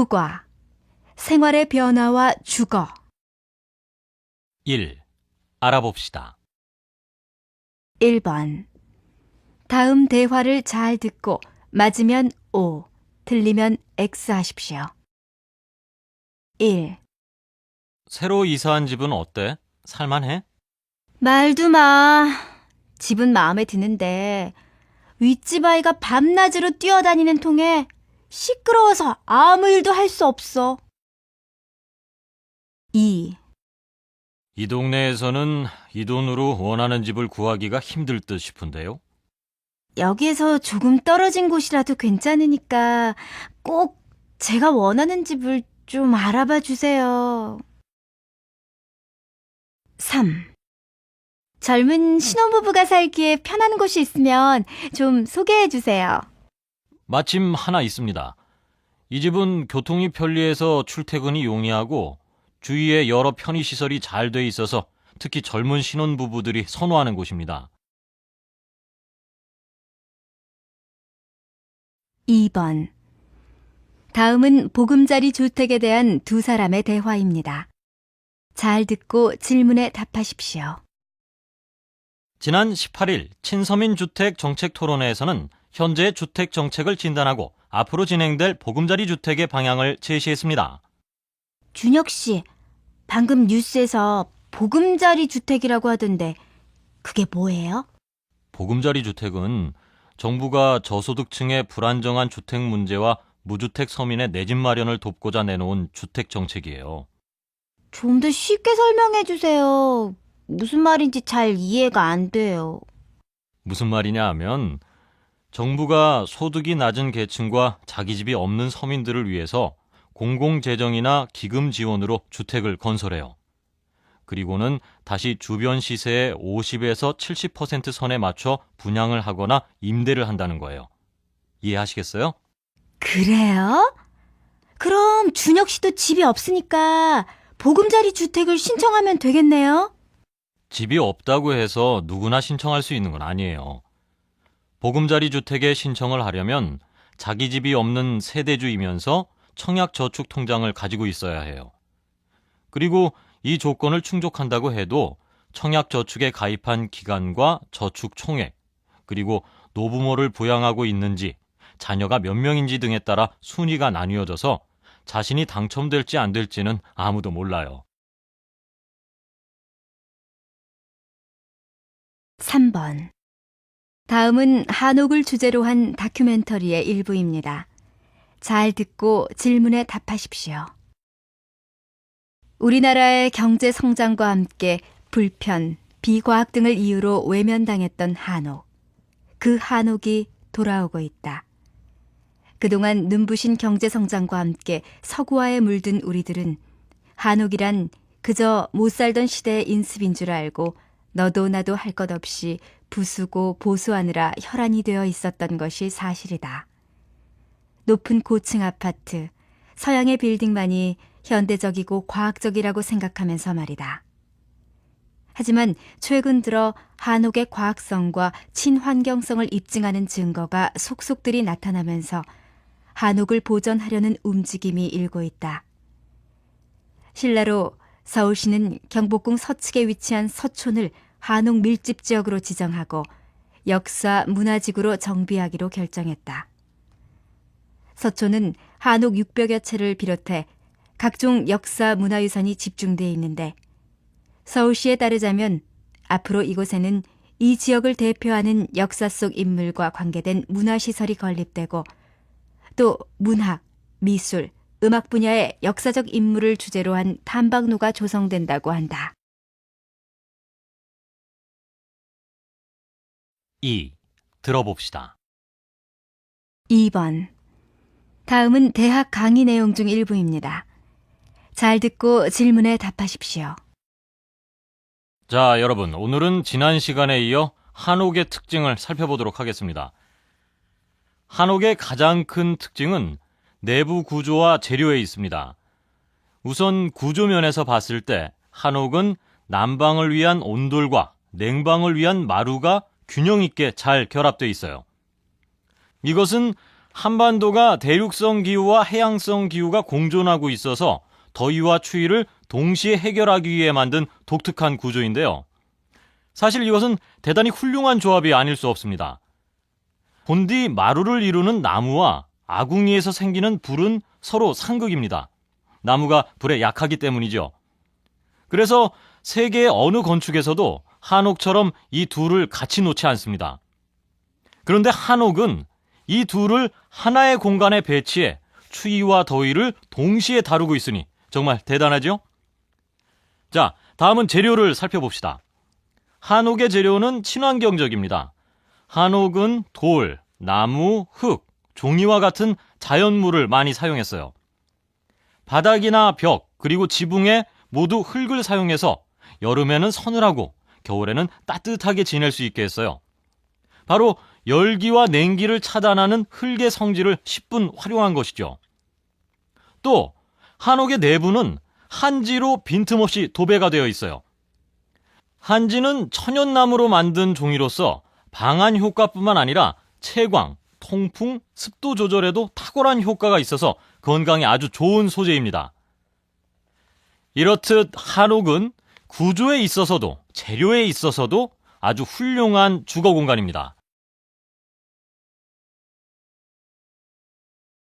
국어, 생활의 변화와 주거. 1. 알아봅시다. 1번. 다음 대화를 잘 듣고 맞으면 O, 틀리면 X 하십시오. 1. 새로 이사한 집은 어때? 살만해? 말도 마. 집은 마음에 드는데 윗집 아이가 밤낮으로 뛰어다니는 통에 시끄러워서 아무 일도 할 수 없어. 2. 이 동네에서는 이 돈으로 원하는 집을 구하기가 힘들 듯 싶은데요. 여기에서 조금 떨어진 곳이라도 괜찮으니까 꼭 제가 원하는 집을 좀 알아봐 주세요. 3. 젊은 신혼부부가 살기에 편한 곳이 있으면 좀 소개해 주세요. 마침 하나 있습니다. 이 집은 교통이 편리해서 출퇴근이 용이하고 주위에 여러 편의시설이 잘 돼 있어서 특히 젊은 신혼부부들이 선호하는 곳입니다. 2번. 다음은 보금자리 주택에 대한 두 사람의 대화입니다. 잘 듣고 질문에 답하십시오. 지난 18일 친서민 주택 정책 토론회에서는 현재의 주택 정책을 진단하고 앞으로 진행될 보금자리 주택의 방향을 제시했습니다. 준혁 씨, 방금 뉴스에서 보금자리 주택이라고 하던데 그게 뭐예요? 보금자리 주택은 정부가 저소득층의 불안정한 주택 문제와 무주택 서민의 내 집 마련을 돕고자 내놓은 주택 정책이에요. 좀 더 쉽게 설명해 주세요. 무슨 말인지 잘 이해가 안 돼요. 무슨 말이냐 하면 정부가 소득이 낮은 계층과 자기 집이 없는 서민들을 위해서 공공재정이나 기금 지원으로 주택을 건설해요. 그리고는 다시 주변 시세의 50에서 70% 선에 맞춰 분양을 하거나 임대를 한다는 거예요. 이해하시겠어요? 그래요? 그럼 준혁 씨도 집이 없으니까 보금자리 주택을 신청하면 되겠네요? 집이 없다고 해서 누구나 신청할 수 있는 건 아니에요. 보금자리 주택에 신청을 하려면 자기 집이 없는 세대주이면서 청약저축통장을 가지고 있어야 해요. 그리고 이 조건을 충족한다고 해도 청약저축에 가입한 기간과 저축 총액, 그리고 노부모를 부양하고 있는지, 자녀가 몇 명인지 등에 따라 순위가 나뉘어져서 자신이 당첨될지 안 될지는 아무도 몰라요. 3번. 다음은 한옥을 주제로 한 다큐멘터리의 일부입니다. 잘 듣고 질문에 답하십시오. 우리나라의 경제 성장과 함께 불편, 비과학 등을 이유로 외면당했던 한옥. 그 한옥이 돌아오고 있다. 그동안 눈부신 경제 성장과 함께 서구화에 물든 우리들은 한옥이란 그저 못 살던 시대의 인습인 줄 알고 너도 나도 할 것 없이 부수고 보수하느라 혈안이 되어 있었던 것이 사실이다. 높은 고층 아파트, 서양의 빌딩만이 현대적이고 과학적이라고 생각하면서 말이다. 하지만 최근 들어 한옥의 과학성과 친환경성을 입증하는 증거가 속속들이 나타나면서 한옥을 보전하려는 움직임이 일고 있다. 실내로 서울시는 경복궁 서측에 위치한 서촌을 한옥 밀집 지역으로 지정하고 역사 문화지구로 정비하기로 결정했다. 서촌은 한옥 600여 채를 비롯해 각종 역사 문화유산이 집중되어 있는데 서울시에 따르자면 앞으로 이곳에는 이 지역을 대표하는 역사 속 인물과 관계된 문화시설이 건립되고 또 문학, 미술, 음악 분야의 역사적 인물을 주제로 한 탐방로가 조성된다고 한다. 2. 들어봅시다. 2번. 다음은 대학 강의 내용 중 일부입니다. 잘 듣고 질문에 답하십시오. 자, 여러분, 오늘은 지난 시간에 이어 한옥의 특징을 살펴보도록 하겠습니다. 한옥의 가장 큰 특징은 내부 구조와 재료에 있습니다. 우선 구조면에서 봤을 때 한옥은 난방을 위한 온돌과 냉방을 위한 마루가 균형 있게 잘 결합되어 있어요. 이것은 한반도가 대륙성 기후와 해양성 기후가 공존하고 있어서 더위와 추위를 동시에 해결하기 위해 만든 독특한 구조인데요. 사실 이것은 대단히 훌륭한 조합이 아닐 수 없습니다. 본디 마루를 이루는 나무와 아궁이에서 생기는 불은 서로 상극입니다. 나무가 불에 약하기 때문이죠. 그래서 세계의 어느 건축에서도 한옥처럼 이 둘을 같이 놓지 않습니다. 그런데 한옥은 이 둘을 하나의 공간에 배치해 추위와 더위를 동시에 다루고 있으니 정말 대단하죠? 자, 다음은 재료를 살펴봅시다. 한옥의 재료는 친환경적입니다. 한옥은 돌, 나무, 흙, 종이와 같은 자연물을 많이 사용했어요. 바닥이나 벽, 그리고 지붕에 모두 흙을 사용해서 여름에는 서늘하고 겨울에는 따뜻하게 지낼 수 있게 했어요. 바로 열기와 냉기를 차단하는 흙의 성질을 10분 활용한 것이죠. 또 한옥의 내부는 한지로 빈틈없이 도배가 되어 있어요. 한지는 천연나무로 만든 종이로서 방한 효과뿐만 아니라 채광, 통풍, 습도 조절에도 탁월한 효과가 있어서 건강에 아주 좋은 소재입니다. 이렇듯 한옥은 구조에 있어서도 재료에 있어서도 아주 훌륭한 주거 공간입니다.